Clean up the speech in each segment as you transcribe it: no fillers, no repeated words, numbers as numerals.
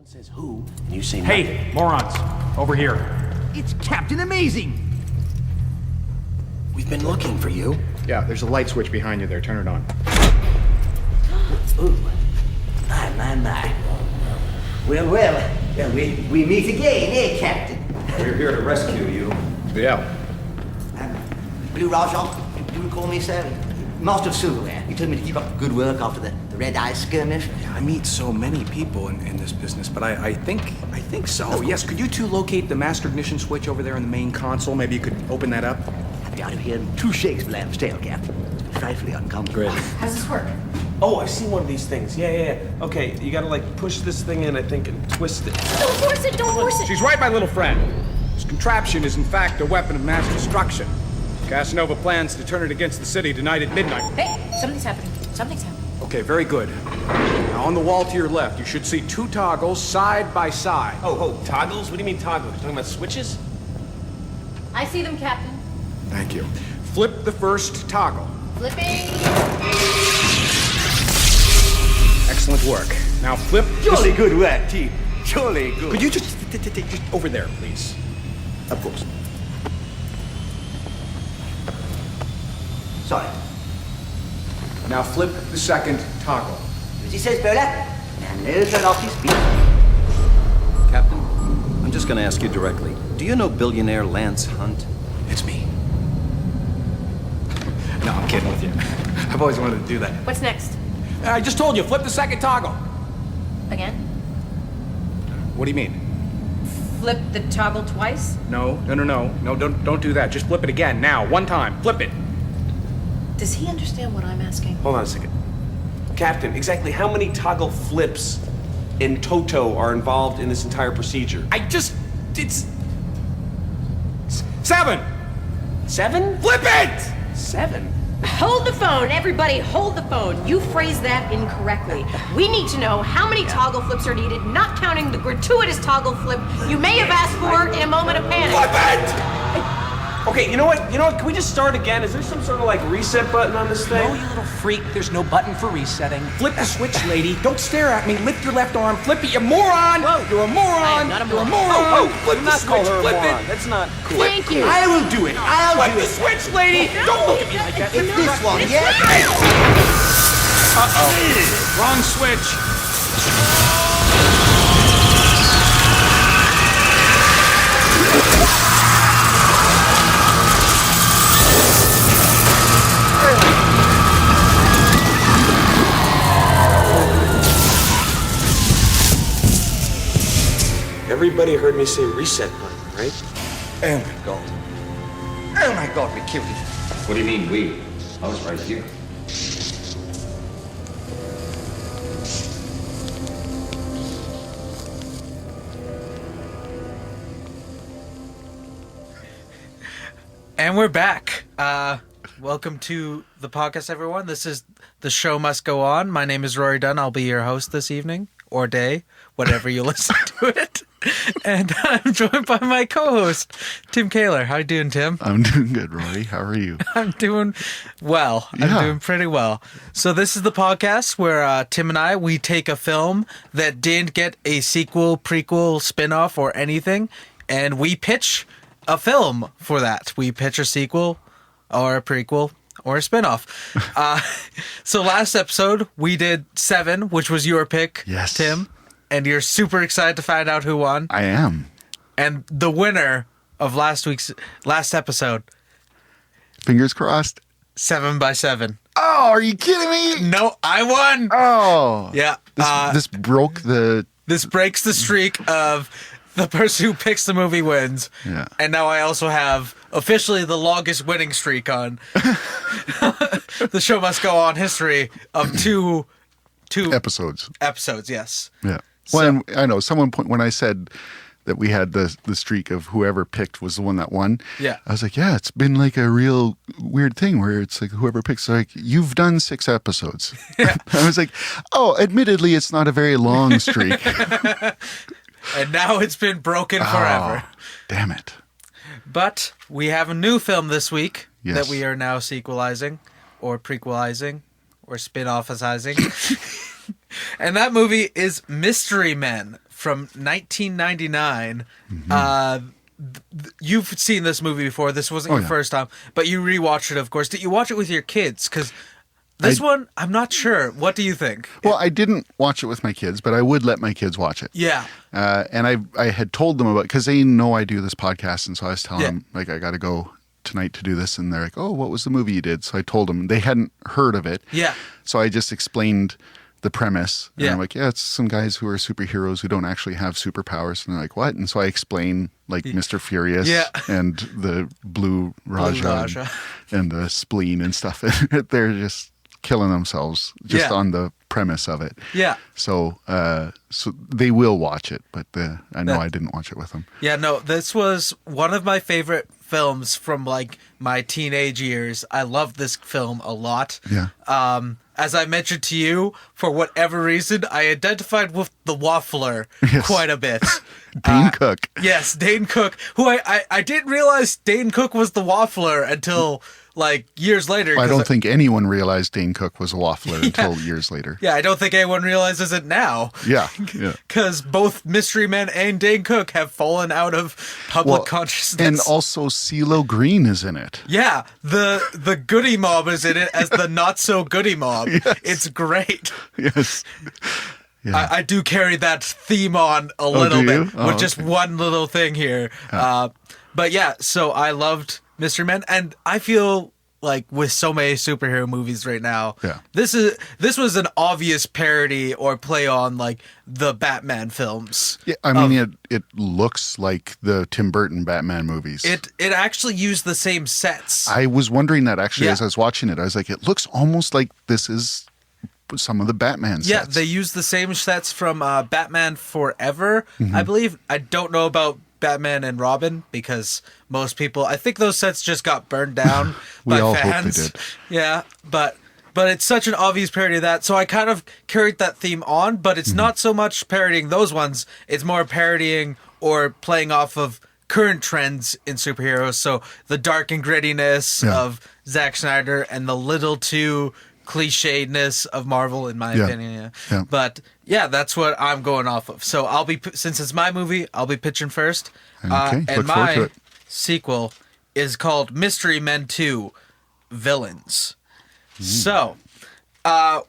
says who, and you say Hey, morons, over here. It's Captain Amazing! We've been looking for you. Yeah, there's a light switch behind you there. Turn it on. Ooh. My. Well, we meet again, eh, Captain? We're here to rescue you. Yeah. Blue Rajan, you would call me, sir? Master of Silverware. You told me to keep up good work after the Red Eye skirmish. Yeah, I meet so many people in this business, but I think so. Yes, could you two locate the master ignition switch over there in the main console? Maybe you could open that up? I'll be out of here in 2 shakes of lamb's tail, Captain. It's frightfully uncomfortable. Great. How does this work? Oh, I see one of these things. Yeah. Okay, you gotta like push this thing in, I think, and twist it. Don't force it, don't force it! She's right, my little friend. This contraption is in fact a weapon of mass destruction. Casanova plans to turn it against the city tonight at midnight. Hey, something's happening. Something's happening. Okay, very good. Now on the wall to your left, you should see 2 toggles side by side. Oh, toggles? What do you mean toggles? You talking about switches? I see them, Captain. Thank you. Flip the first toggle. Flipping. Excellent work. Now flip Jolly good work, team. Jolly good. Could you just over there, please? Of course. Sorry. Now flip the second toggle. As he says, Bowler, and no turn off his speed. Captain, I'm just gonna ask you directly. Do you know billionaire Lance Hunt? It's me. No, I'm kidding with you. I've always wanted to do that. What's next? I just told you, flip the second toggle. Again? What do you mean? Flip the toggle twice? No, don't do that. Just flip it again, now, one time. Flip it. Does he understand what I'm asking? Hold on a second. Captain, exactly how many toggle flips in toto are involved in this entire procedure? It's 7. 7? Flip it! 7? Hold the phone, everybody, hold the phone. You phrased that incorrectly. We need to know how many toggle flips are needed, not counting the gratuitous toggle flip you may have asked for in a moment of panic. Flip it! Okay, you know what? Can we just start again? Is there some sort of like reset button on this thing? No, you little freak. There's no button for resetting. Flip the switch, lady. Don't stare at me. Lift your left arm. Flip it, you moron! Whoa. You're a moron! I am not a You're a moron. moron! Flip Do the not call switch. her a Flip moron. it! That's not cool. Thank you. I will do it. I'll Flip do the it. switch, lady! Don't look at me like that. It's this one, yeah? Uh-oh. Wrong switch. Everybody heard me say reset button, right? Oh my god. Oh my god, we killed it. What do you mean, we? I was right here. And we're back. Welcome to the podcast, everyone. This is The Show Must Go On. My name is Rory Dunn. I'll be your host this evening, or day, whatever you listen to it. And I'm joined by my co-host, Tim Kaler. How you doing, Tim? I'm doing good, Rory. How are you? I'm doing well. Yeah. I'm doing pretty well. So this is the podcast where Tim and I, we take a film that didn't get a sequel, prequel, spin-off, or anything, and we pitch a film for that. We pitch a sequel or a prequel or a spin-off. So last episode, we did 7, which was your pick, Yes. Tim, and you're super excited to find out who won. I am. And the winner of last episode, Fingers crossed. 7 by 7. Oh, are you kidding me? No, I won. Oh. Yeah. This broke the... This breaks the streak of the person who picks the movie wins. Yeah. And now I also have officially the longest winning streak on The Show Must Go On history of two episodes. episodes, yes. Yeah. So- Well, and I know when I said that we had the streak of whoever picked was the one that won. Yeah. I was like, yeah, it's been like a real weird thing where it's like whoever picks, like, you've done 6 episodes. Yeah. I was like, oh, admittedly, it's not a very long streak. And now it's been broken forever. Oh, damn it. But we have a new film this week Yes. that we are now sequelizing or prequelizing or spin-offizing. And that movie is Mystery Men from 1999. You've seen this movie before. This wasn't your first time, but you rewatched it, of course. Did you watch it with your kids? Because this one, I'm not sure. What do you think? Well, I didn't watch it with my kids, but I would let my kids watch it. Yeah. And I had told them about, because they know I do this podcast, and so I was telling them, like, I got to go tonight to do this, and they're like, oh, what was the movie you did? So I told them. They hadn't heard of it. Yeah. So I just explained the premise. And Yeah. I'm like, yeah, it's some guys who are superheroes who don't actually have superpowers. And they're like, what? And so I explain, like, Mr. Furious and the Blue Raja, and the spleen and stuff. They're just killing themselves just on the premise of it. Yeah. So so they will watch it, but I know I didn't watch it with them. Yeah, no, this was one of my favorite films from, like, my teenage years. I loved this film a lot. Yeah. As I mentioned to you, for whatever reason, I identified with the Waffler quite a bit. Dane Cook. Yes, Dane Cook, who I didn't realize Dane Cook was the Waffler until, like, years later. I don't think anyone realized Dane Cook was a waffler until years later. Yeah, I don't think anyone realizes it now. Yeah. Because both Mystery Men and Dane Cook have fallen out of public consciousness. And also CeeLo Green is in it. Yeah, the goody mob is in it as the not so goody mob. Yes. It's great. Yes. Yeah. I do carry that theme on a little do you? bit Oh, with just one little thing here. But yeah, so I loved Mystery Men, and I feel like with so many superhero movies right now, this was an obvious parody or play on, like, the Batman films. Yeah, I mean, it looks like the Tim Burton Batman movies. It actually used the same sets. I was wondering that actually as I was watching it. I was like, it looks almost like this is some of the Batman sets. Yeah, they used the same sets from Batman Forever, I believe. I don't know about Batman and Robin because most people, I think those sets just got burned down by all fans. hope they did. Yeah, but it's such an obvious parody of that. So I kind of carried that theme on, but it's not so much parodying those ones. It's more parodying or playing off of current trends in superheroes. So the dark and grittiness of Zack Snyder and the little too clichédness of Marvel, in my opinion. Yeah. But yeah, that's what I'm going off of. So I'll be, since it's my movie, I'll be pitching first. Okay, and look forward to my it. sequel is called Mystery Men 2 Villains. So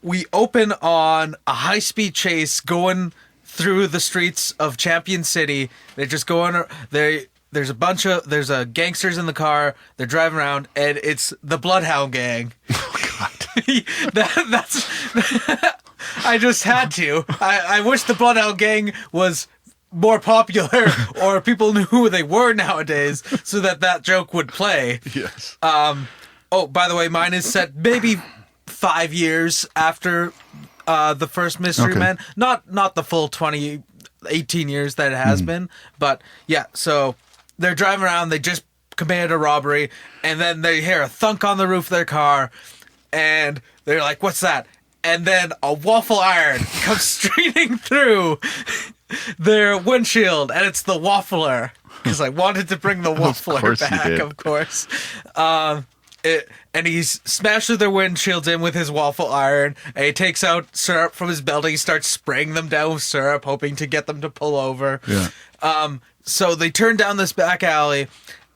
we open on a high-speed chase going through the streets of Champion City. They're just going, there's a gangsters in the car. They're driving around, and it's the Bloodhound Gang. Oh, God. That's I just had to. I wish the Bloodhound Gang was more popular or people knew who they were nowadays so that joke would play. Yes. Oh, by the way, mine is set maybe 5 years after the first Mystery Men. Not the full 18 years that it has been, but yeah, so they're driving around, they just committed a robbery, and then they hear a thunk on the roof of their car, and they're like, what's that? And then a waffle iron comes streaming through their windshield, and it's the Waffler. Because I wanted to bring the Waffler back, of course. And he's smashes their windshields in with his waffle iron, and he takes out syrup from his belt, and he starts spraying them down with syrup, hoping to get them to pull over. Yeah. So they turn down this back alley,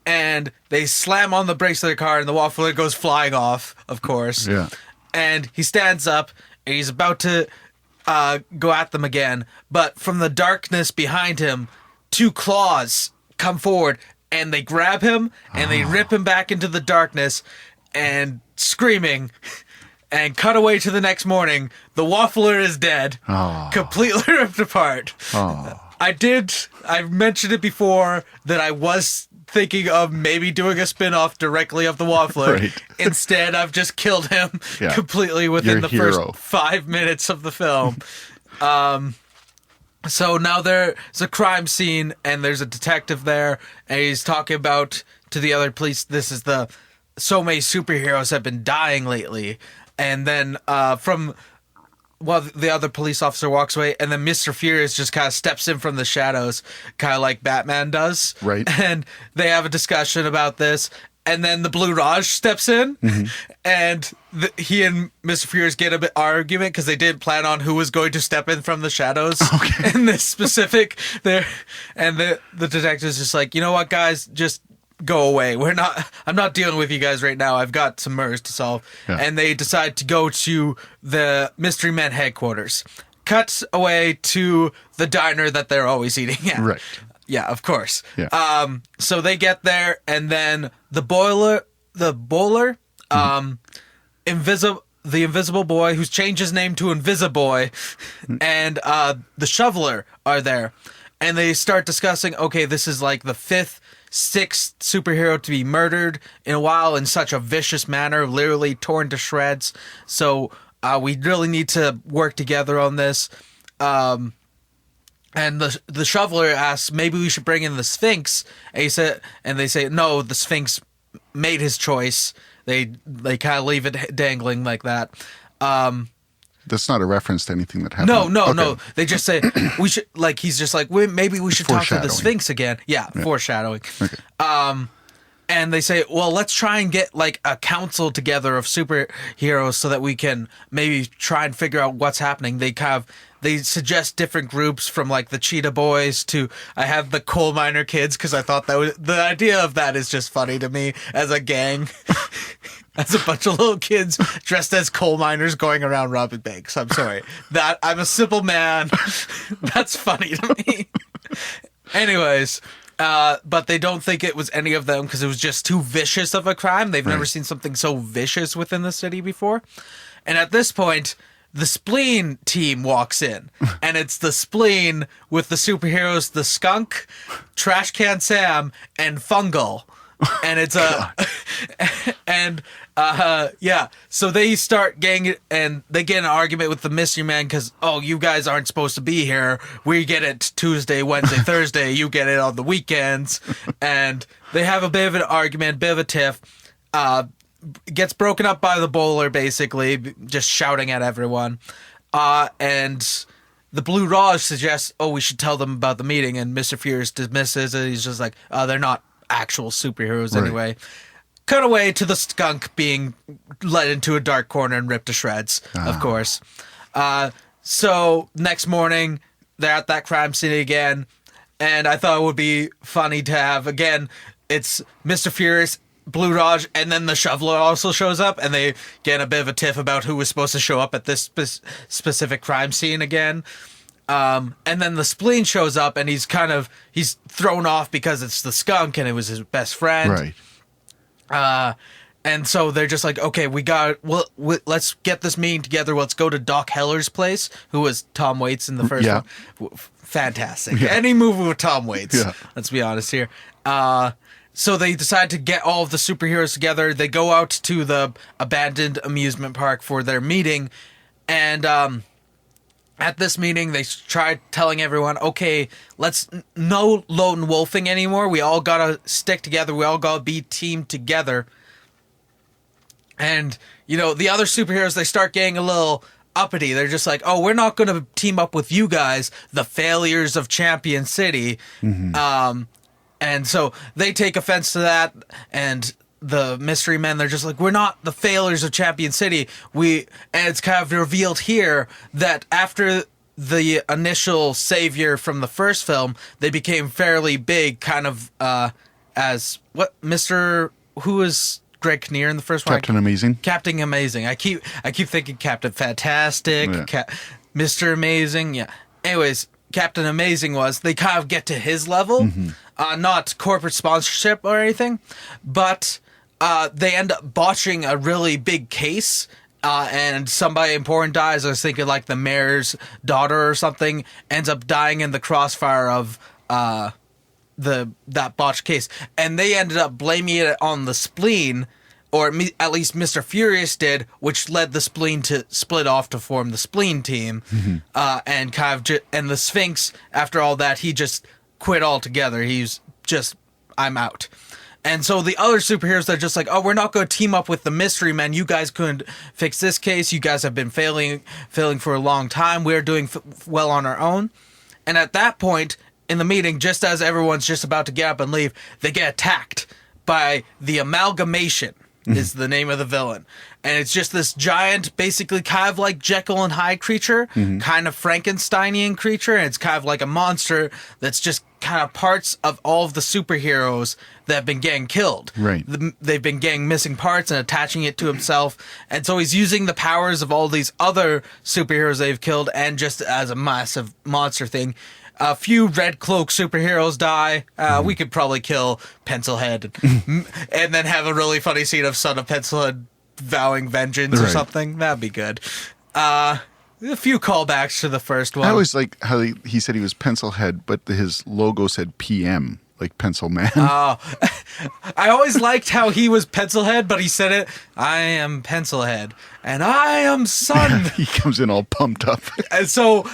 and they slam on the brakes of their car, and the Waffler goes flying off, of course. Yeah. And he stands up, and he's about to go at them again, but from the darkness behind him, two claws come forward, and they grab him, and they rip him back into the darkness, and screaming, and cut away to the next morning. The Waffler is dead, completely ripped apart. I mentioned it before that I was thinking of maybe doing a spin-off directly of the Waffler. Right. Instead, I've just killed him completely within the first 5 minutes of the film. So now there's a crime scene, and there's a detective there, and he's talking about to the other police, so many superheroes have been dying lately. And then the other police officer walks away, and then Mr. Furious just kind of steps in from the shadows, kind of like Batman does. Right. And they have a discussion about this, And then the Blue Raj steps in, and he and Mr. Furious get a bit argument because they didn't plan on who was going to step in from the shadows in this specific there. And the detective's just like, you know what, guys, just go away. I'm not dealing with you guys right now. I've got some murders to solve. Yeah. And they decide to go to the Mystery Men headquarters. Cuts away to the diner that they're always eating at. Right. Yeah, of course. Yeah. So they get there, and then the bowler, the invisible boy who's changed his name to Invisiboy, and the shoveler are there, and they start discussing. Okay, this is like the 6th superhero to be murdered in a while in such a vicious manner, literally torn to shreds. So we really need to work together on this. And the shoveler asks, maybe we should bring in the Sphinx. And they say, no, the Sphinx made his choice. They kind of leave it dangling like that. That's not a reference to anything that happened. No. They just say we should. Like he's just like, maybe we should talk to the Sphinx again. Yeah, foreshadowing. Okay. And they say, well, let's try and get like a council together of superheroes so that we can maybe try and figure out what's happening. They suggest different groups from like the Cheetah Boys to I have the Coal Miner Kids because I thought the idea of that is just funny to me as a gang. As a bunch of little kids dressed as coal miners going around robbing banks. I'm sorry. I'm a simple man. That's funny to me. Anyways, but they don't think it was any of them because it was just too vicious of a crime. They've never seen something so vicious within the city before. And at this point, the Spleen team walks in, and it's the Spleen with the superheroes, the Skunk, Trash Can Sam, and Fungal. And it's so they start getting, and they get in an argument with the Mystery Man because, you guys aren't supposed to be here. We get it Tuesday, Wednesday, Thursday. You get it on the weekends. And they have a bit of an argument, bit of a tiff. Gets broken up by the bowler, basically, just shouting at everyone. And the Blue Raj suggests, we should tell them about the meeting, and Mr. Furious dismisses it. He's just like, they're not actual superheroes anyway. Cut away to the Skunk being led into a dark corner and ripped to shreds, of course. So next morning, they're at that crime scene again, and I thought it would be funny to have, again, it's Mr. Furious, Blue Raj, and then the shoveler also shows up, and they get a bit of a tiff about who was supposed to show up at this specific crime scene again. And then the Spleen shows up, and he's thrown off because it's the Skunk, and it was his best friend. Right. And so they're just like, okay, let's get this meeting together. Let's go to Doc Heller's place, who was Tom Waits in the first one. Fantastic. Yeah. Any movie with Tom Waits. Yeah. Let's be honest here. So they decide to get all of the superheroes together. They go out to the abandoned amusement park for their meeting. And at this meeting, they try telling everyone, okay, no lone wolfing anymore. We all got to stick together. We all got to be teamed together. And, the other superheroes, they start getting a little uppity. They're just like, we're not going to team up with you guys, the failures of Champion City. Mm-hmm. And so they take offense to that, and the Mystery Men, they're just like, we're not the failures of Champion City. And it's kind of revealed here that after the initial savior from the first film, they became fairly big, kind of as who was Greg Kinnear in the first one? Captain Amazing. Captain Amazing. I keep thinking Captain Fantastic, Mr. Amazing. Yeah. Anyways, Captain Amazing they kind of get to his level. Mm-hmm. Not corporate sponsorship or anything, but they end up botching a really big case, and somebody important dies. I was thinking like the mayor's daughter or something ends up dying in the crossfire of that botched case, and they ended up blaming it on the Spleen, or at least Mr. Furious did, which led the Spleen to split off to form the Spleen team, and kind of and the Sphinx. After all that, he just quit altogether. He's just, I'm out. And so the other superheroes are just like, we're not going to team up with the Mystery Men. You guys couldn't fix this case. You guys have been failing for a long time. We're doing well on our own. And at that point in the meeting, just as everyone's just about to get up and leave, they get attacked by the Amalgamation. Is the name of the villain. And it's just this giant, basically kind of like Jekyll and Hyde creature, kind of Frankensteinian creature, and it's kind of like a monster that's just kind of parts of all of the superheroes that have been getting killed. Right. They've been getting missing parts and attaching it to himself, and so he's using the powers of all these other superheroes they've killed, and just as a massive monster thing. A few Red Cloak superheroes die. We could probably kill Pencilhead and then have a really funny scene of Son of Pencilhead vowing vengeance or something. That'd be good. A few callbacks to the first one. I always like how he said he was Pencilhead, but his logo said PM, like Pencil Man. Oh, I always liked how he was Pencilhead, but he said it, I am Pencilhead, and I am Son. He comes in all pumped up. And so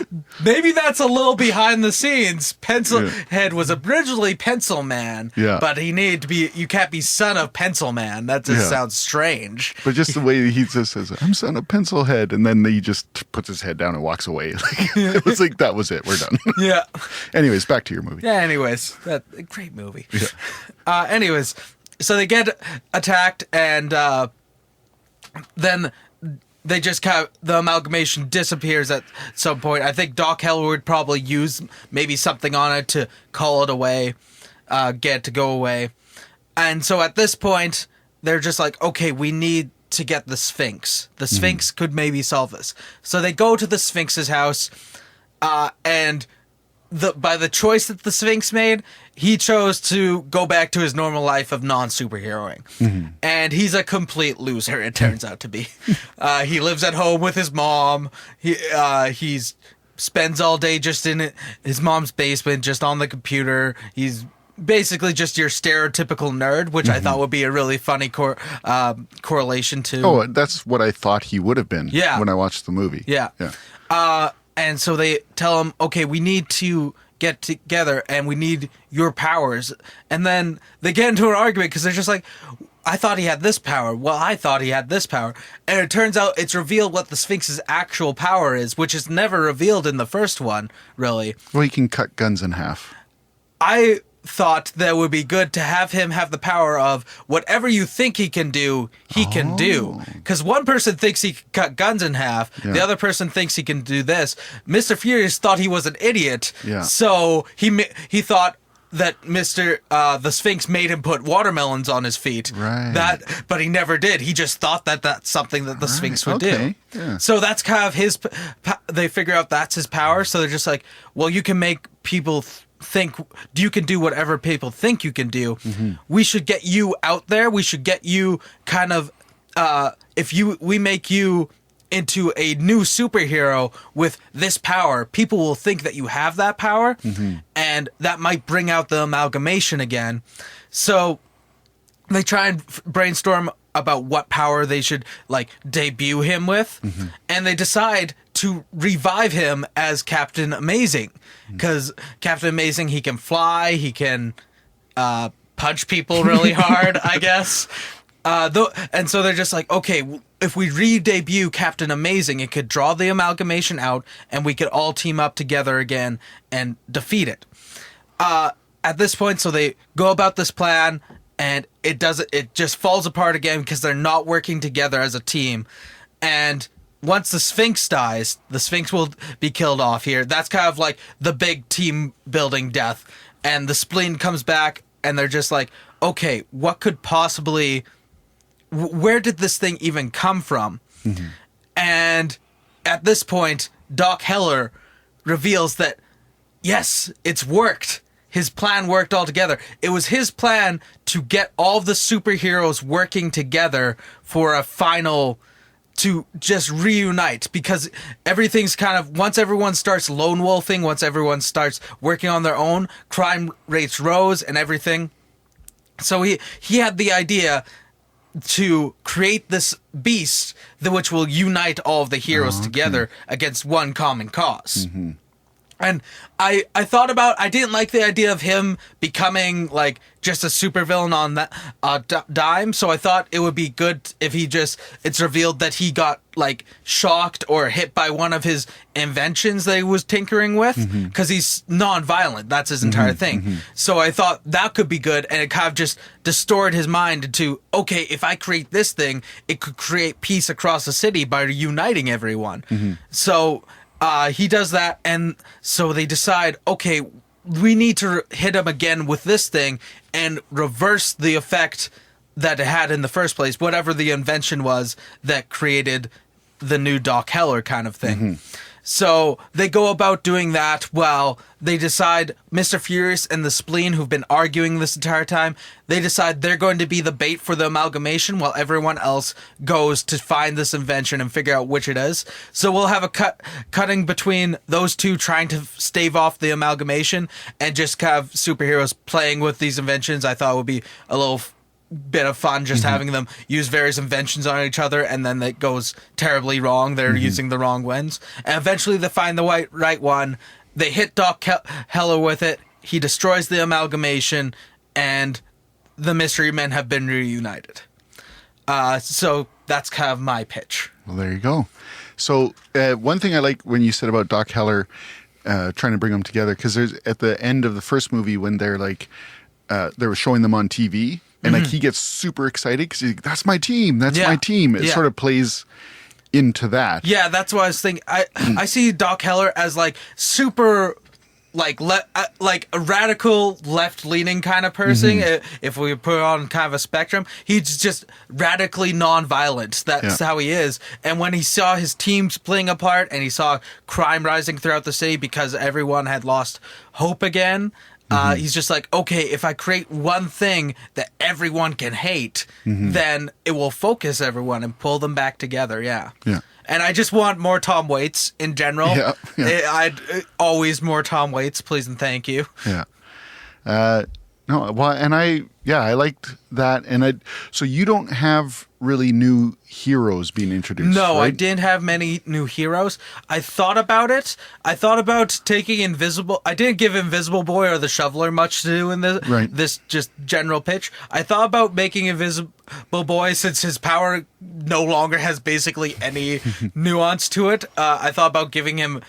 maybe that's a little behind the scenes. Pencilhead was originally Pencil Man, but he needed to be, you can't be Son of Pencil Man. That just sounds strange. But just the way he just says, I'm Son of Pencilhead, and then he just puts his head down and walks away. It was like, that was it. We're done. Yeah. Anyways, back to your movie. Yeah, anyways. Great movie. Yeah. Anyways, so they get attacked, and then they just kind of, the Amalgamation disappears at some point. I think Doc Heller would probably use maybe something on it to call it away, get it to go away. And so at this point, they're just like, okay, we need to get the Sphinx. The Sphinx could maybe solve this. So they go to the Sphinx's house, and by the choice that the Sphinx made, he chose to go back to his normal life of non-superheroing. And he's a complete loser, it turns out to be. He lives at home with his mom. He's spends all day just in his mom's basement, just on the computer. He's basically just your stereotypical nerd, which I thought would be a really funny correlation to... Oh, that's what I thought he would have been when I watched the movie. Yeah. And so they tell him, okay, we need to get together and we need your powers. And then they get into an argument because they're just like, I thought he had this power. Well, I thought he had this power. And it turns out it's revealed what the Sphinx's actual power is, which is never revealed in the first one, really. Well, he can cut guns in half. I thought that it would be good to have him have the power of whatever you think he can do, he can do. Because one person thinks he can cut guns in half, the other person thinks he can do this. Mr. Furious thought he was an idiot, so he thought that the Sphinx made him put watermelons on his feet. Right. But he never did. He just thought that that's something that the Sphinx would do. Yeah. So that's kind of his... They figure out that's his power, so they're just like, well, you can make people... think you can do whatever people think you can do. We should get you out there. We should get you kind of we make you into a new superhero with this power, people will think that you have that power, and that might bring out the Amalgamation again. So they try and brainstorm about what power they should debut him with, and they decide to revive him as Captain Amazing, because Captain Amazing, he can fly, he can punch people really hard, I guess. And so they're just like, okay, if we re-debut Captain Amazing, it could draw the Amalgamation out, and we could all team up together again and defeat it. At this point, so they go about this plan, and it just falls apart again because they're not working together as a team. And once the Sphinx dies, the Sphinx will be killed off here. That's kind of like the big team building death. And the spleen comes back, and they're just like, okay, what could possibly... where did this thing even come from? And at this point, Doc Heller reveals that, yes, it's worked. His plan worked altogether. It was his plan to get all the superheroes working together for a final... to just reunite, because everything's kind of, once everyone starts lone wolfing, once everyone starts working on their own, crime rates rose and everything. So he had the idea to create this beast which will unite all of the heroes together against one common cause. And I thought about, I didn't like the idea of him becoming like just a supervillain on that dime. So I thought it would be good if it's revealed that he got like shocked or hit by one of his inventions that he was tinkering with, because he's non-violent. That's his entire thing. So I thought that could be good. And it kind of just distorted his mind into, okay, if I create this thing, it could create peace across the city by uniting everyone. So he does that, and so they decide, okay, we need to hit him again with this thing and reverse the effect that it had in the first place, whatever the invention was that created the new Doc Heller kind of thing. So they go about doing that while they decide, Mr. Furious and the Spleen, who've been arguing this entire time, they decide they're going to be the bait for the amalgamation while everyone else goes to find this invention and figure out which it is. So we'll have a cutting between those two trying to stave off the amalgamation and just kind of superheroes playing with these inventions. I thought it would be a little bit of fun just having them use various inventions on each other, and then it goes terribly wrong. They're using the wrong ones, and eventually they find the right one. They hit Doc Heller with it. He destroys the amalgamation, and the Mystery Men have been reunited. So that's kind of my pitch. Well, there you go. So one thing I like when you said about Doc Heller trying to bring them together, because there's at the end of the first movie when they're like they were showing them on TV. And like he gets super excited because he's like, that's my team. That's my team. It sort of plays into that. Yeah, that's what I was thinking. I see Doc Heller as like super like a radical left-leaning kind of person. If we put it on kind of a spectrum, he's just radically non-violent. That's how he is. And when he saw his team splitting apart and he saw crime rising throughout the city because everyone had lost hope again, he's just like, okay, if I create one thing that everyone can hate, then it will focus everyone and pull them back together. Yeah. And I just want more Tom Waits in general. I'd always more Tom Waits, please and thank you. No, well, and I liked that. And so you don't have really new heroes being introduced. No, right? I didn't have many new heroes. I thought about it. I thought about taking Invisible. I didn't give Invisible Boy or the Shoveler much to do in this just general pitch. I thought about making Invisible Boy, since his power no longer has basically any nuance to it. I thought about giving him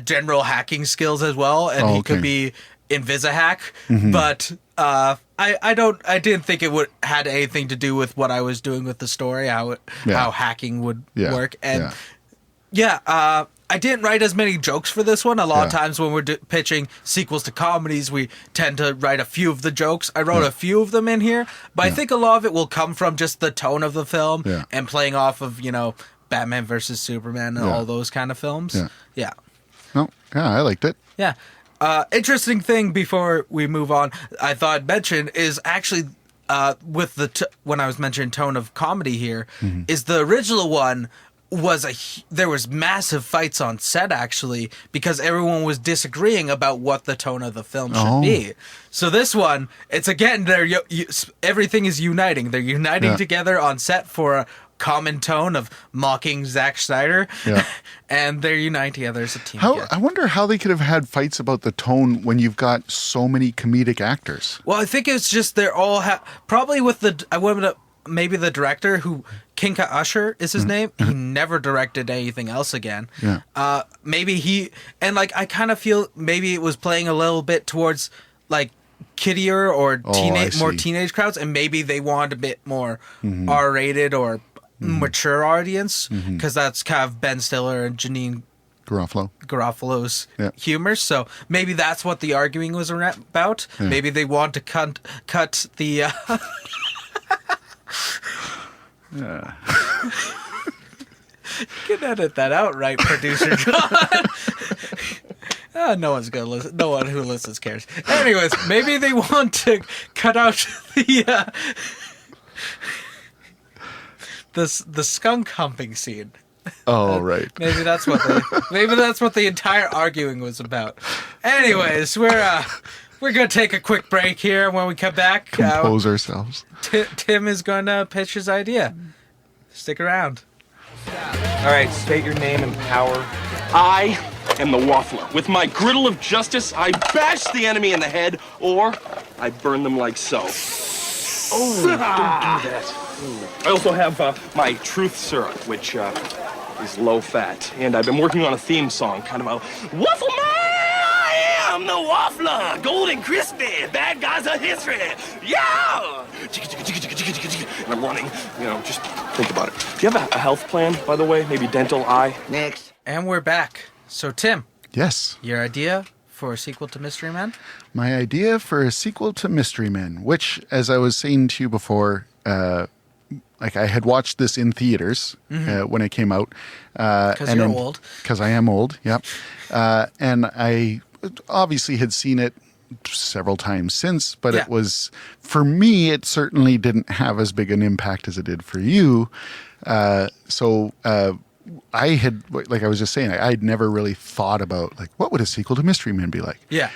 general hacking skills as well, and he could be Invisihack, but I didn't think it would had anything to do with what I was doing with the story, how hacking would work, and I didn't write as many jokes for this one. A lot of times when we're pitching sequels to comedies, we tend to write a few of the jokes. I wrote a few of them in here, but I think a lot of it will come from just the tone of the film and playing off of Batman versus Superman and all those kind of films. I liked it. Interesting thing before we move on, I thought I'd mention is actually with when I was mentioning tone of comedy here, is the original one there was massive fights on set actually because everyone was disagreeing about what the tone of the film should be. So this one, it's again everything is uniting. They're uniting together on set for a common tone of mocking Zack Snyder, and they're uniting together as a team. I wonder how they could have had fights about the tone when you've got so many comedic actors. Well, I think it's just they're all probably with maybe the director who Kinka Usher is his name. He never directed anything else again. Maybe he I kind of feel maybe it was playing a little bit towards like kiddier or more teenage crowds, and maybe they wanted a bit more R-rated or mature audience because that's kind of Ben Stiller and Janine Garofalo's humor. So maybe that's what the arguing was about. Maybe they want to cut the you can edit that out, right, producer John? No one's gonna listen. No one who listens cares. Anyways, maybe they want to cut out the skunk humping scene. Oh, right. Maybe that's what the entire arguing was about. Anyways, we're gonna take a quick break here. When we come back, compose ourselves. Tim is gonna pitch his idea. Stick around. All right, state your name and power. I am the waffler. With my griddle of justice, I bash the enemy in the head, or I burn them like so. Oh, don't do that. I also have my truth syrup, which is low fat. And I've been working on a theme song, kind of a waffle man. I am the waffler, golden crispy, bad guys are history. Yeah! And I'm running, just think about it. Do you have a health plan, by the way? Maybe dental, eye? Next. And we're back. So, Tim. Yes. Your idea for a sequel to Mystery Men? My idea for a sequel to Mystery Men, which, as I was saying to you before, I had watched this in theaters when it came out. Because you're old. Because I am old, yep. And I obviously had seen it several times since, but it was, for me, it certainly didn't have as big an impact as it did for you. So I had, like I was just saying, I had never really thought about, like, what would a sequel to Mystery Men be like? Yeah.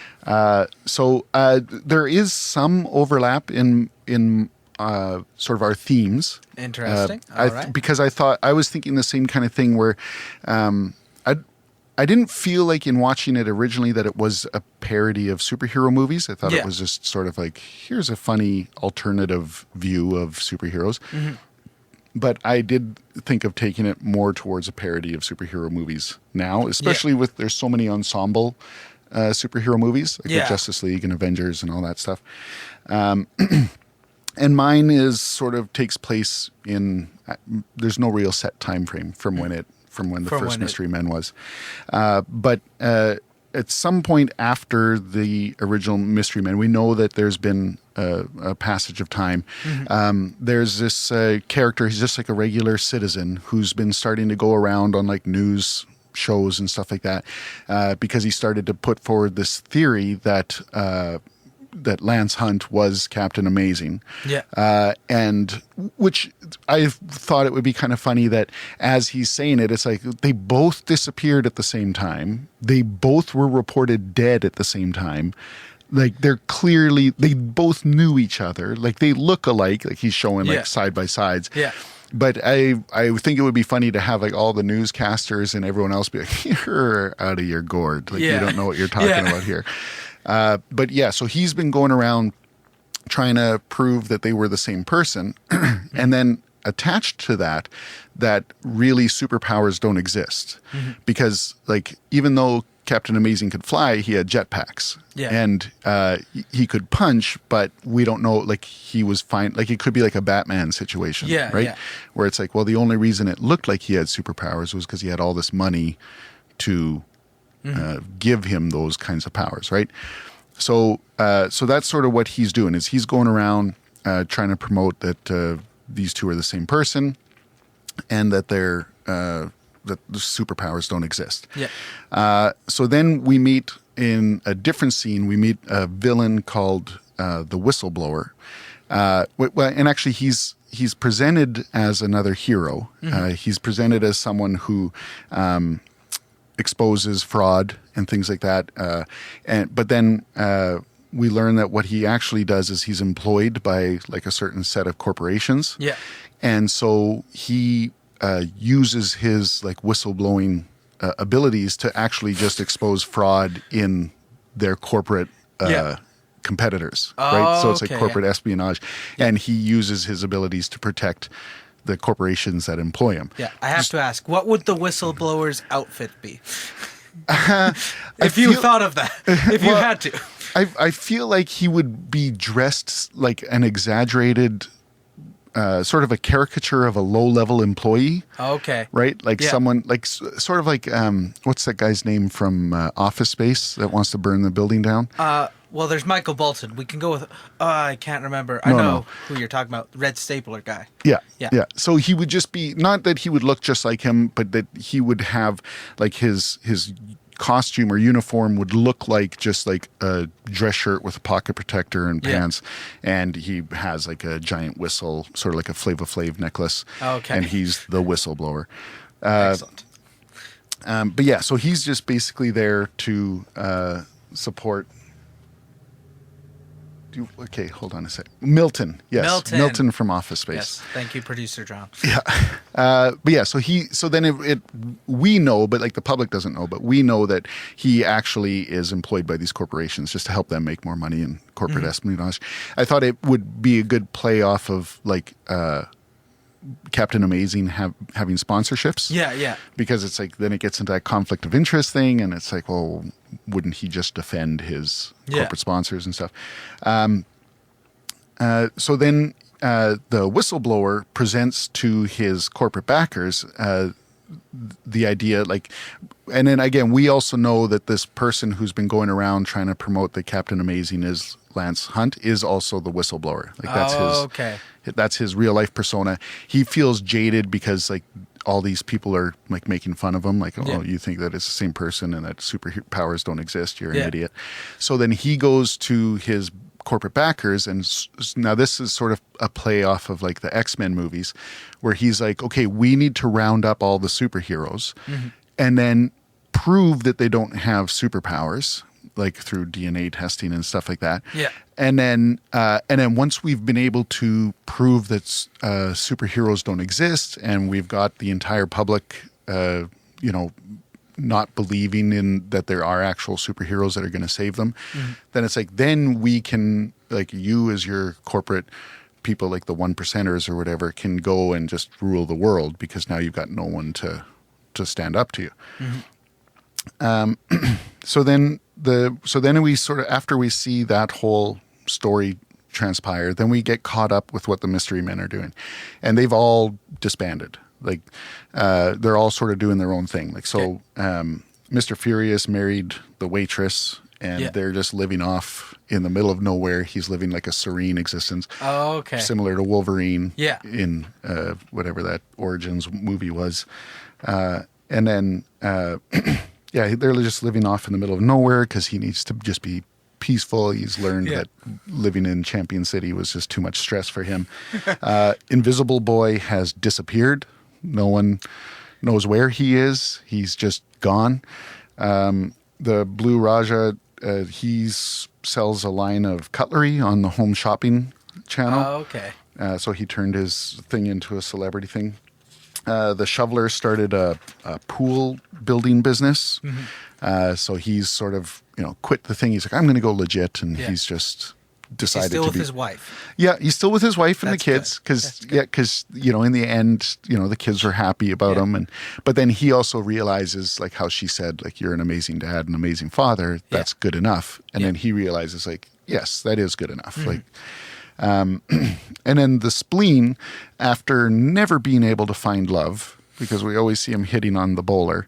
So there is some overlap in sort of our themes. Interesting. All right. Because I was thinking the same kind of thing where I didn't feel like in watching it originally that it was a parody of superhero movies. I thought it was just sort of like, here's a funny alternative view of superheroes. Mm-hmm. But I did think of taking it more towards a parody of superhero movies now, especially with there's so many ensemble superhero movies, like with Justice League and Avengers and all that stuff. And mine is sort of takes place in, there's no real set time frame from when the first Mystery Men was. But at some point after the original Mystery Men, we know that there's been a passage of time. Mm-hmm. There's this character, he's just like a regular citizen who's been starting to go around on like news shows and stuff like that because he started to put forward this theory that Lance Hunt was Captain Amazing. Yeah. And which I thought it would be kind of funny that as he's saying it, it's like they both disappeared at the same time. They both were reported dead at the same time. Like they both knew each other. Like they look alike, like he's showing like side by sides. Yeah. But I think it would be funny to have like all the newscasters and everyone else be like, you're out of your gourd. Like you don't know what you're talking about here. But yeah, so he's been going around trying to prove that they were the same person. And then attached to that really superpowers don't exist. Mm-hmm. Because like, even though Captain Amazing could fly, he had jetpacks. Yeah. And he could punch, but we don't know, like he was fine. Like it could be like a Batman situation, right? Yeah. Where it's like, well, the only reason it looked like he had superpowers was because he had all this money to give him those kinds of powers, right? So that's sort of what he's doing, is he's going around trying to promote that these two are the same person and that they're that the superpowers don't exist. Yeah. So then we meet in a different scene. We meet a villain called the Whistleblower. And actually, he's presented as another hero. Mm-hmm. He's presented as someone who exposes fraud and things like that. But then we learn that what he actually does is he's employed by like a certain set of corporations. Yeah. And so he uses his like whistleblowing abilities to actually just expose fraud in their corporate competitors, right? So it's like corporate espionage, and he uses his abilities to protect the corporations that employ him. Yeah, I have to ask, what would the whistleblower's outfit be? If you thought of that, if you had to. I feel like he would be dressed like an exaggerated sort of a caricature of a low-level employee. Okay. Right? Like someone, like sort of like, what's that guy's name from Office Space that wants to burn the building down? Well, there's Michael Bolton. We can go with, I can't remember. I know who you're talking about. Red Stapler guy. Yeah. So he would just be, not that he would look just like him, but that he would have like his costume or uniform would look like just like a dress shirt with a pocket protector and pants, and he has like a giant whistle, sort of like a Flava Flav necklace. Okay. And he's the whistleblower. Excellent. But yeah, so he's just basically there to support Okay, hold on a sec. Milton. Yes. Milton from Office Space. Yes. Thank you, producer John. Yeah. But yeah, so then we know, but like the public doesn't know, but we know that he actually is employed by these corporations just to help them make more money in corporate espionage. I thought it would be a good play off of like Captain Amazing having sponsorships. Yeah. Because it's like, then it gets into that conflict of interest thing, and it's like, well, wouldn't he just defend his corporate sponsors and stuff? So then the whistleblower presents to his corporate backers the idea, like, and then again, we also know that this person who's been going around trying to promote that Captain Amazing is Lance Hunt is also the whistleblower. Like that's his real life persona. He feels jaded because like all these people are like making fun of him. Like, oh, you think that it's the same person and that superpowers don't exist. You're an idiot. So then he goes to his corporate backers, and now this is sort of a play off of like the X-Men movies where he's like, okay, we need to round up all the superheroes and then prove that they don't have superpowers, like through DNA testing and stuff like that. Yeah. And then once we've been able to prove that superheroes don't exist, and we've got the entire public, not believing in that there are actual superheroes that are going to save them, then it's like, then we can, like, you as your corporate people, like the 1%ers or whatever, can go and just rule the world because now you've got no one to stand up to you. So then we sort of, after we see that whole story transpire, then we get caught up with what the mystery men are doing, and they've all disbanded. Like, they're all sort of doing their own thing. Like, so, Mr. Furious married the waitress, and they're just living off in the middle of nowhere. He's living like a serene existence. Oh, okay. Similar to Wolverine. Yeah. In whatever that Origins movie was, and then they're just living off in the middle of nowhere because he needs to just be peaceful. He's learned that living in Champion City was just too much stress for him. Invisible Boy has disappeared. No one knows where he is. He's just gone. The Blue Raja, he sells a line of cutlery on the Home Shopping channel. Oh, okay. So he turned his thing into a celebrity thing. The Shoveler started a pool building business. So he's sort of, quit the thing. He's like, I'm going to go legit. And he's just decided to be. He's still with his wife. Yeah, he's still with his wife and the kids. Because, in the end, the kids are happy about him. But then he also realizes, like how she said, like, you're an amazing dad, an amazing father. That's good enough. And then he realizes, like, yes, that is good enough. Like, and then the Spleen, after never being able to find love, because we always see him hitting on the bowler,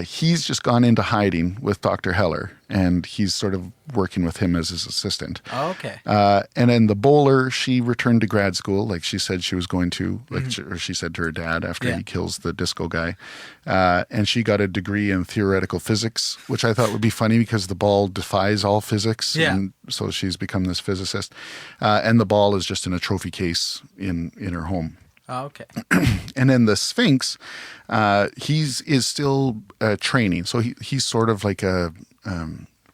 he's just gone into hiding with Dr. Heller, and he's sort of working with him as his assistant. Oh, okay. And then the bowler, she returned to grad school, like she said she was going to, or she said to her dad after he kills the disco guy. And she got a degree in theoretical physics, which I thought would be funny because the ball defies all physics. Yeah. And so she's become this physicist. And the ball is just in a trophy case in her home. Oh, okay. And then the Sphinx, is still training. So he's sort of like a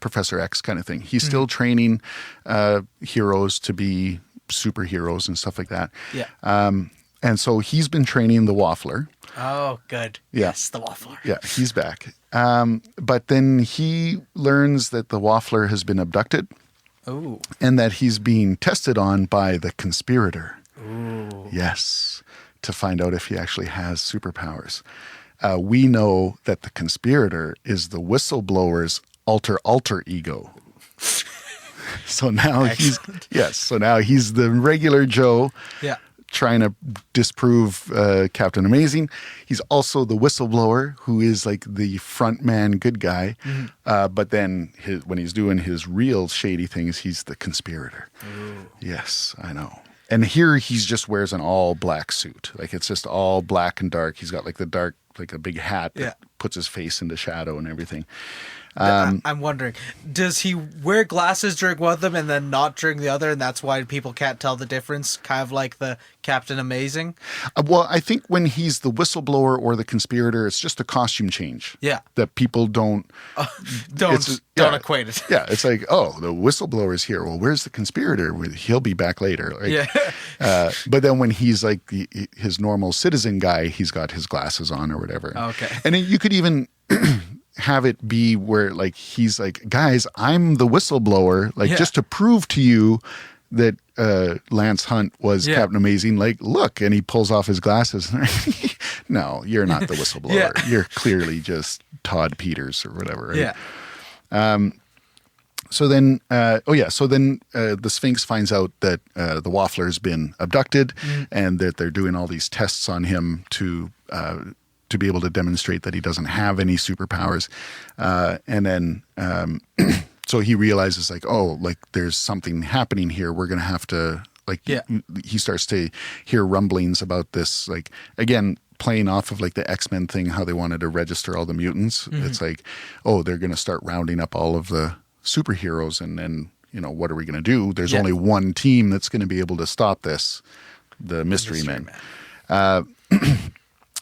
Professor X kind of thing. He's still training heroes to be superheroes and stuff like that. Yeah. And so he's been training the Waffler. Oh, good. Yeah. Yes, the Waffler. Yeah, he's back. But then he learns that the Waffler has been abducted. Oh. And that he's being tested on by the Conspirator. Ooh. Yes, to find out if he actually has superpowers. We know that the Conspirator is the whistleblower's alter ego. So now he's the regular Joe. Yeah. Trying to disprove Captain Amazing. He's also the whistleblower who is like the front man good guy. But then when he's doing his real shady things, he's the Conspirator. Ooh. Yes, I know. And here he's just wears an all black suit. Like it's just all black and dark. He's got like the dark, like a big hat that puts his face into shadow and everything. I'm wondering, does he wear glasses during one of them and then not during the other, and that's why people can't tell the difference? Kind of like the Captain Amazing? Well, I think when he's the whistleblower or the conspirator, it's just a costume change. Yeah. That people don't equate it. Yeah, it's like, oh, the whistleblower's here. Well, where's the conspirator? He'll be back later. Like, Yeah. But then when he's like his normal citizen guy, he's got his glasses on or whatever. Okay. And then you could even have it be where like he's like, guys, I'm the whistleblower, like just to prove to you that Lance Hunt was Captain Amazing. Like, look, and he pulls off his glasses. No, you're not the whistleblower. You're clearly just Todd Peters or whatever. Right? Yeah. So then the Sphinx finds out that the Waffler's been abducted and that they're doing all these tests on him to be able to demonstrate that he doesn't have any superpowers. And then so he realizes like, oh, like there's something happening here. We're going to have to he starts to hear rumblings about this, like, again, playing off of like the X-Men thing, how they wanted to register all the mutants. It's like, oh, they're going to start rounding up all of the superheroes, and then, you know, what are we going to do? There's only one team that's going to be able to stop this, the Mystery Men.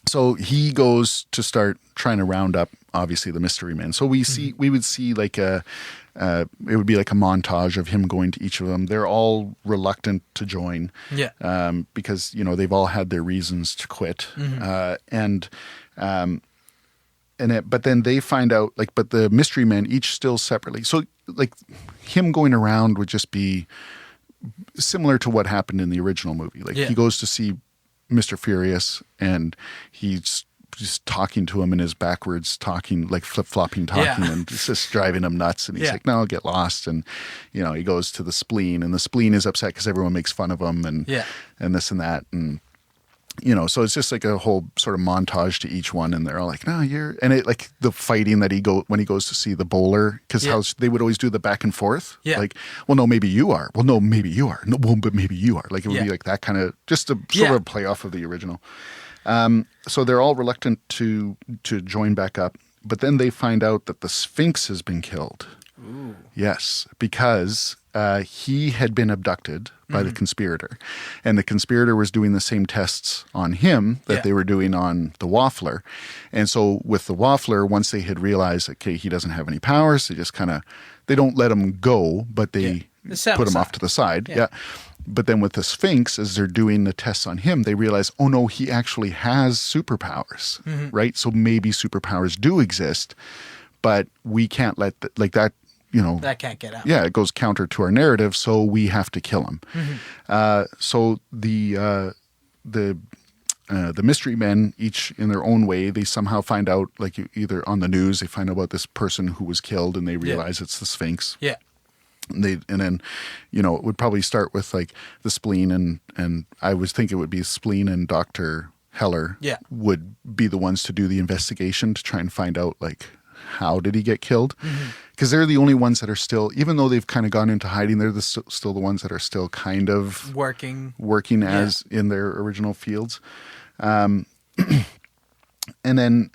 So he goes to start trying to round up, obviously, the Mystery Men. So we would see like it would be like a montage of him going to each of them. They're all reluctant to join, because, you know, they've all had their reasons to quit, but then they find out, like, but the Mystery Men each still separately. So like him going around would just be similar to what happened in the original movie. Like he goes to see Mr. Furious and he's just talking to him in his backwards talking, like flip-flopping talking, and it's just driving him nuts. And he's like, no, I'll get lost. And, you know, he goes to the Spleen, and the Spleen is upset because everyone makes fun of him and this and that. And, you know, so it's just like a whole sort of montage to each one, and they're all like, no, you're, and it, like the fighting that when he goes to see the bowler, because how they would always do the back and forth, like, well, no, maybe you are, well, no, maybe you are, no, well, but maybe you are, like it would be like that kind of, just a sort of play off of the original. So they're all reluctant to join back up, but then they find out that the Sphinx has been killed. Ooh. Yes, because he had been abducted by the conspirator, and the conspirator was doing the same tests on him that they were doing on the Waffler. And so with the Waffler, once they had realized, okay, he doesn't have any powers, they just they don't let him go, but they put him off to the side. Yeah. But then with the Sphinx, as they're doing the tests on him, they realize, oh no, he actually has superpowers, right? So maybe superpowers do exist, but we can't let that, you know, that can't get out. Yeah, it goes counter to our narrative, so we have to kill him. So the Mystery Men, each in their own way, they somehow find out, like either on the news, they find out about this person who was killed, and they realize it's the Sphinx. Yeah. And then, you know, it would probably start with like the Spleen, and I would think it would be Spleen and Dr. Heller would be the ones to do the investigation to try and find out, like, how did he get killed? Because they're the only ones that are still, even though they've kind of gone into hiding, they're still the ones that are still kind of working as in their original fields. And then,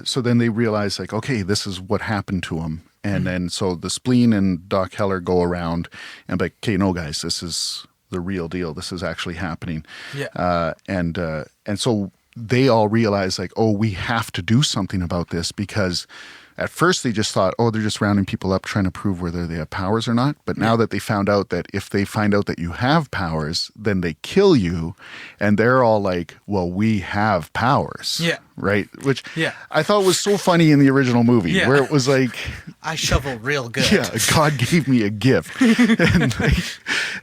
so then they realize, like, okay, this is what happened to him. And then, so the Spleen and Doc Heller go around and be like, okay, no, guys, this is the real deal. This is actually happening. And so they all realize, like, oh, we have to do something about this, because at first they just thought, oh, they're just rounding people up trying to prove whether they have powers or not. But now that they found out that if they find out that you have powers, then they kill you. And they're all like, well, we have powers. Yeah. Right? Which I thought was so funny in the original movie, where it was like, I shovel real good. Yeah, God gave me a gift.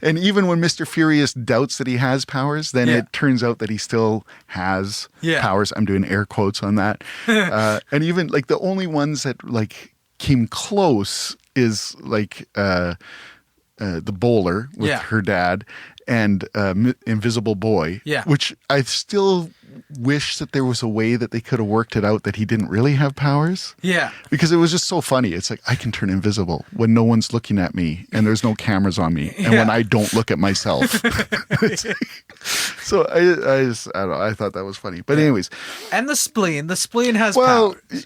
And even when Mr. Furious doubts that he has powers, then it turns out that he still has powers. I'm doing air quotes on that. And even like the only ones that like came close is like the bowler with her dad and Invisible Boy, which I still wish that there was a way that they could have worked it out that he didn't really have powers. Yeah. Because it was just so funny. It's like, I can turn invisible when no one's looking at me and there's no cameras on me and when I don't look at myself. So I don't know. I thought that was funny. But anyways. And the Spleen has powers.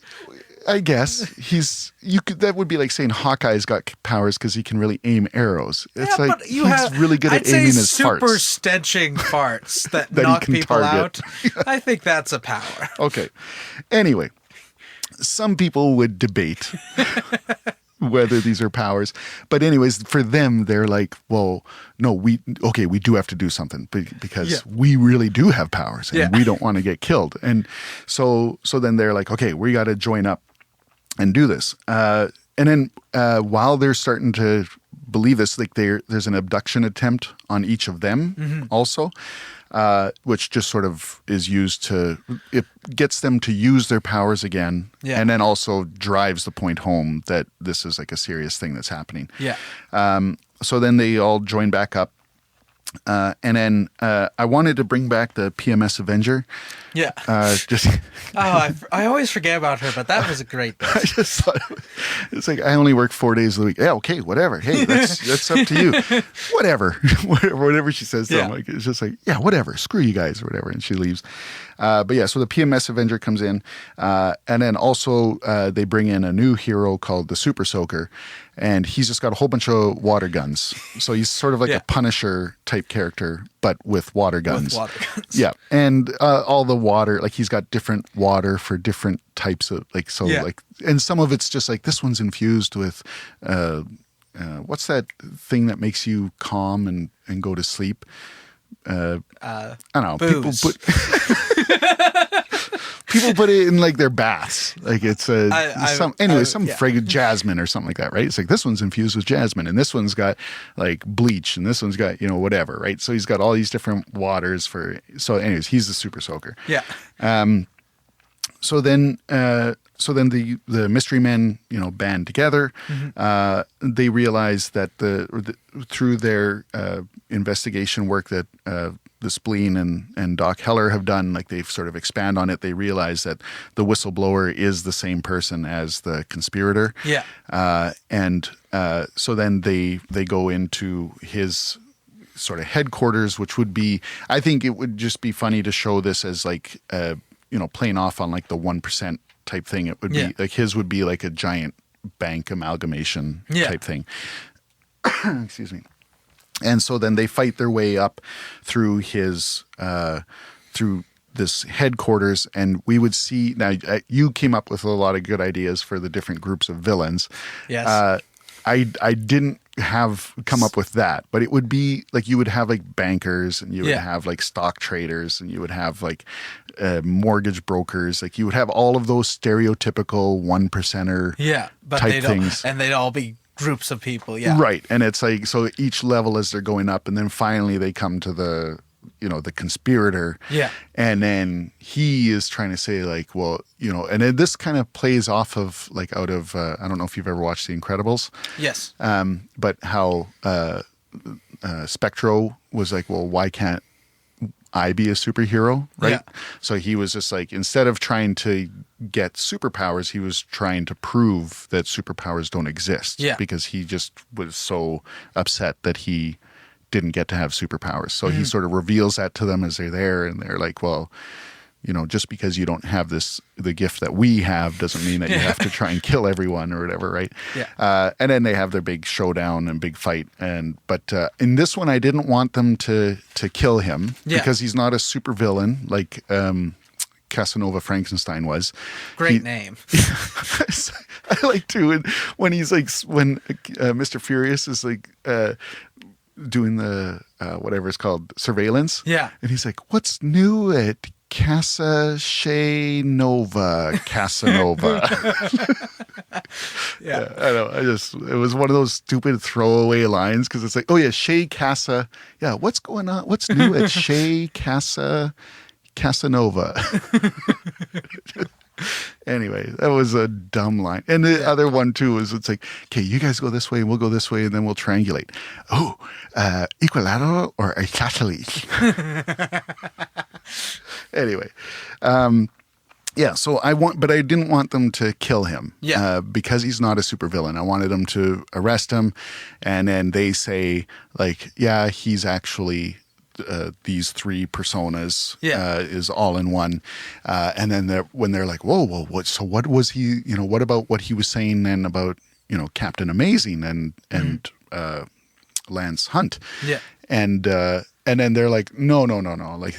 I guess that would be like saying Hawkeye's got powers because he can really aim arrows. It's like but you he's have really good at aiming his super farts. stenching farts that That he knock can people target. out. I think that's a power. Okay. Anyway, some people would debate whether these are powers. But anyways, for them, they're like, well, no, we do have to do something because we really do have powers and we don't want to get killed. And so then they're like, okay, we got to join up and do this. And then while they're starting to believe this, like there's an abduction attempt on each of them also. Which just sort of is used it gets them to use their powers again, and then also drives the point home that this is like a serious thing that's happening. Yeah. So then they all join back up, and then I wanted to bring back the PMS Avenger. Yeah. I always forget about her, but that was a great bit. I just thought it's like I only work 4 days a week. Yeah, okay, whatever. Hey, that's up to you. Whatever, whatever she says to them. Like it's just like, yeah, whatever. Screw you guys or whatever, and she leaves. But yeah, so the PMS Avenger comes in, and then also they bring in a new hero called the Super Soaker, and he's just got a whole bunch of water guns. So he's sort of like a Punisher type character, but with water guns. Yeah, and all the water, like he's got different water for different types of like and some of it's just like this one's infused with what's that thing that makes you calm and go to sleep? I don't know. Booze. People put it in like their baths. Like it's some fragrant jasmine or something like that, right? It's like this one's infused with jasmine and this one's got like bleach and this one's got, whatever, right? So he's got all these different waters so anyways, he's the Super Soaker. Yeah. So then the mystery men, band together. They realize that through their investigation work that the Spleen and Doc Heller have done, like they've sort of expand on it. They realize that the whistleblower is the same person as the conspirator. Yeah. So then they go into his sort of headquarters, which would be, I think it would just be funny to show this as like, playing off on like the 1% type thing. It would be like his would be like a giant bank amalgamation type thing. Excuse me. And so then they fight their way up through his through this headquarters, and we would see. Now you came up with a lot of good ideas for the different groups of villains. Yes. I didn't come up with that, but it would be like you would have like bankers, and you would have like stock traders, and you would have like mortgage brokers. Like you would have all of those stereotypical 1%er type things, and they'd all be groups of people. Right. And it's like, so each level as they're going up, and then finally they come to the conspirator. Yeah. And then he is trying to say like, well, and then this kind of plays off of like out of, I don't know if you've ever watched The Incredibles. Yes. But how Spectro was like, well, why can't I be a superhero? Right. Yeah. So he was just like, instead of trying to get superpowers, he was trying to prove that superpowers don't exist. Yeah. Because he just was so upset that he didn't get to have superpowers. So he sort of reveals that to them as they're there, and they're like, well, just because you don't have the gift that we have doesn't mean that you have to try and kill everyone or whatever, right? Yeah. And then they have their big showdown and big fight. But in this one, I didn't want them to kill him because he's not a super villain like Casanova Frankenstein was. Great name. I like too when he's like when Mr. Furious is like doing the whatever it's called, surveillance. Yeah. And he's like, what's new at Casanova? Yeah. I know. It was one of those stupid throwaway lines because it's like, oh yeah, Shea Casa. Yeah. What's going on? What's new at Shea Casanova? Anyway, that was a dumb line. And the other one too was, it's like, okay, you guys go this way and we'll go this way and then we'll triangulate. Oh, equilateral or isosceles? Anyway, so but I didn't want them to kill him because he's not a supervillain. I wanted them to arrest him, and then they say like, yeah, he's actually these three personas is all in one. And then when they're like, whoa, what was he, what about what he was saying then about, Captain Amazing and Lance Hunt? Yeah. And then they're like, no. Like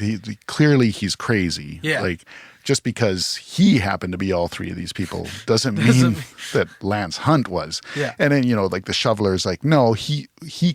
clearly he's crazy. Yeah. Like just because he happened to be all three of these people doesn't mean that Lance Hunt was. Yeah. And then, like the shoveler's like, no, he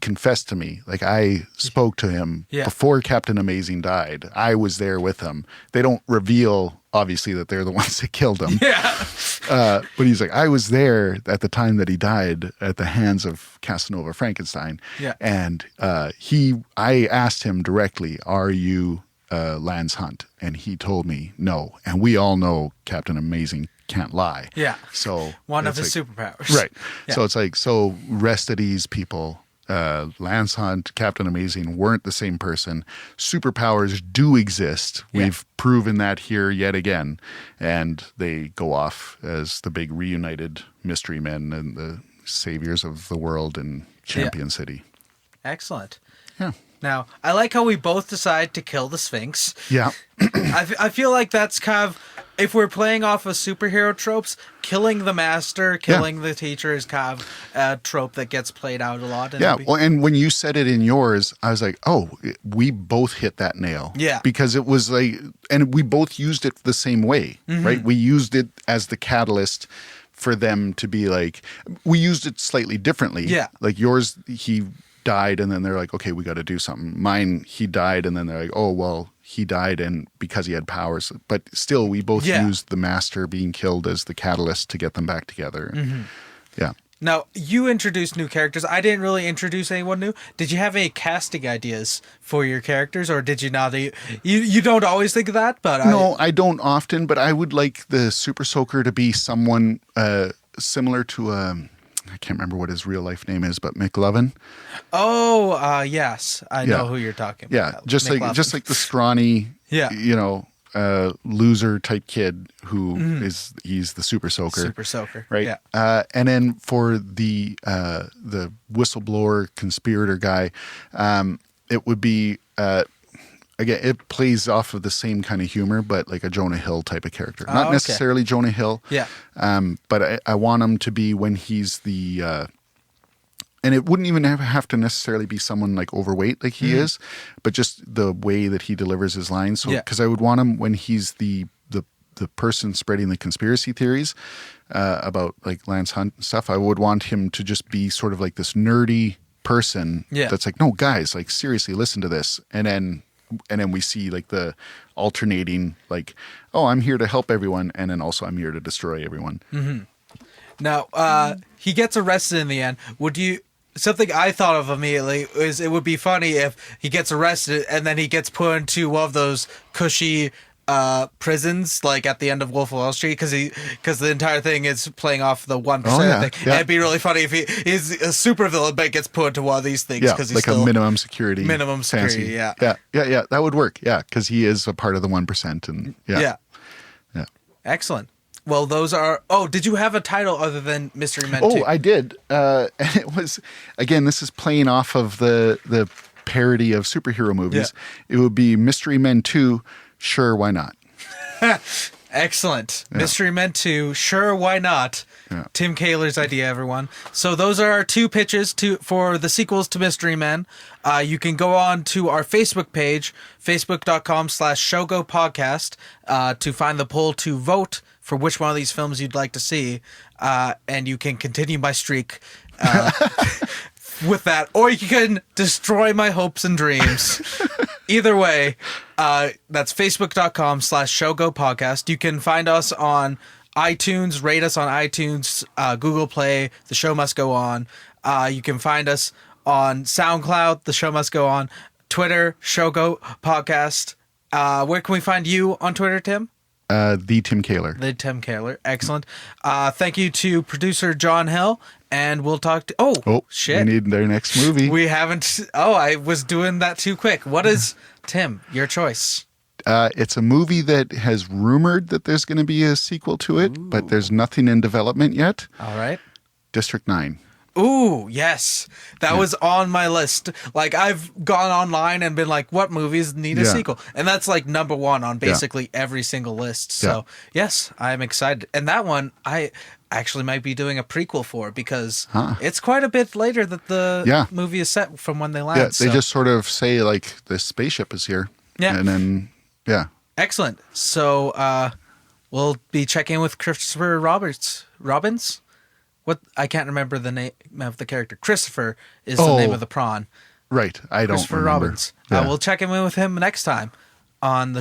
confessed to me. Like I spoke to him before Captain Amazing died. I was there with him. They don't reveal, obviously, that they're the ones that killed him. Yeah. But he's like, I was there at the time that he died at the hands of Casanova Frankenstein. Yeah. And I asked him directly, are you Lance Hunt? And he told me no. And we all know Captain Amazing can't lie. Yeah. So one of his superpowers. Right. Yeah. So it's like, rest of these people, Lance Hunt, Captain Amazing weren't the same person. Superpowers do exist. Yeah. We've proven that here yet again. And they go off as the big reunited mystery men and the saviors of the world in Champion City. Excellent. Yeah. Now, I like how we both decide to kill the Sphinx. Yeah. I feel like that's kind of, if we're playing off of superhero tropes, killing the master, killing the teacher is kind of a trope that gets played out a lot. Well, and when you said it in yours, I was like, oh, we both hit that nail. Yeah. Because it was like, and we both used it the same way, right? We used it as the catalyst for them to be like, we used it slightly differently. Yeah. Like yours, he died and then they're like, okay, we got to do something. Mine, he died and then they're like, oh, well, he died and because he had powers. But still, we both used the master being killed as the catalyst to get them back together. Yeah. Now, you introduced new characters. I didn't really introduce anyone new. Did you have any casting ideas for your characters, or did you not? You don't always think of that, but no, I don't often. But I would like the Super Soaker to be someone similar to I can't remember what his real life name is, but McLovin. Oh, yes, I know who you're talking about. Yeah, just like the scrawny, loser type kid who he's the Super Soaker. Super Soaker, right? Yeah. And then for the whistleblower conspirator guy, it would be again, it plays off of the same kind of humor, but like a Jonah Hill type of character. Not necessarily Jonah Hill. Yeah. But I want him to be when he's the and it wouldn't even have to necessarily be someone like overweight like he is, but just the way that he delivers his lines. So, because I would want him when he's the person spreading the conspiracy theories about like Lance Hunt and stuff. I would want him to just be sort of like this nerdy person that's like, no, guys, like seriously, listen to this, and then we see like the alternating, like, oh, I'm here to help everyone, and then also I'm here to destroy everyone. Now, he gets arrested in the end. Something I thought of immediately is it would be funny if he gets arrested and then he gets put into one of those cushy prisons, like at the end of Wolf of Wall Street, because the entire thing is playing off the 1% thing. Yeah. It'd be really funny if he's a supervillain but gets put into one of these things because he's like still a minimum security. Fancy. Yeah, that would work. Yeah, because he is a part of the 1%, and yeah. Excellent. Well, those are... Oh, did you have a title other than Mystery Men 2? Oh, I did. And it was... Again, this is playing off of the parody of superhero movies. Yeah. It would be Mystery Men 2, Sure, Why Not? Excellent. Yeah. Mystery Men 2, Sure, Why Not? Yeah. Tim Kaler's idea, everyone. So those are our two pitches for the sequels to Mystery Men. You can go on to our Facebook page, facebook.com/Shogo Podcast, to find the poll to vote for which one of these films you'd like to see, and you can continue my streak with that, or you can destroy my hopes and dreams. Either way, that's facebook.com/Shogo Podcast. You can find us on iTunes, rate us on iTunes, Google Play, The Show Must Go On. You can find us on SoundCloud, The Show Must Go On, Twitter, Shogo Podcast. Where can we find you on Twitter, Tim? The Tim Kaler. The Tim Kaler. Excellent. Thank you to producer John Hill, and we'll talk to... Oh, shit. We need their next movie. We haven't... Oh, I was doing that too quick. What is, Tim, your choice? It's a movie that has rumored that there's going to be a sequel to it, but there's nothing in development yet. All right. District 9. Ooh, yes. That was on my list. Like, I've gone online and been like, what movies need a sequel? And that's like number one on basically every single list. So, yes, I'm excited. And that one, I actually might be doing a prequel for because it's quite a bit later that the movie is set from when they land. Yeah, they just sort of say, like, the spaceship is here. Yeah. And then, Excellent. So, we'll be checking in with Christopher Robbins? What I can't remember the name of the character. Christopher is the name of the prawn. Right. I don't Christopher remember. Robbins. Yeah. We'll check in with him next time on the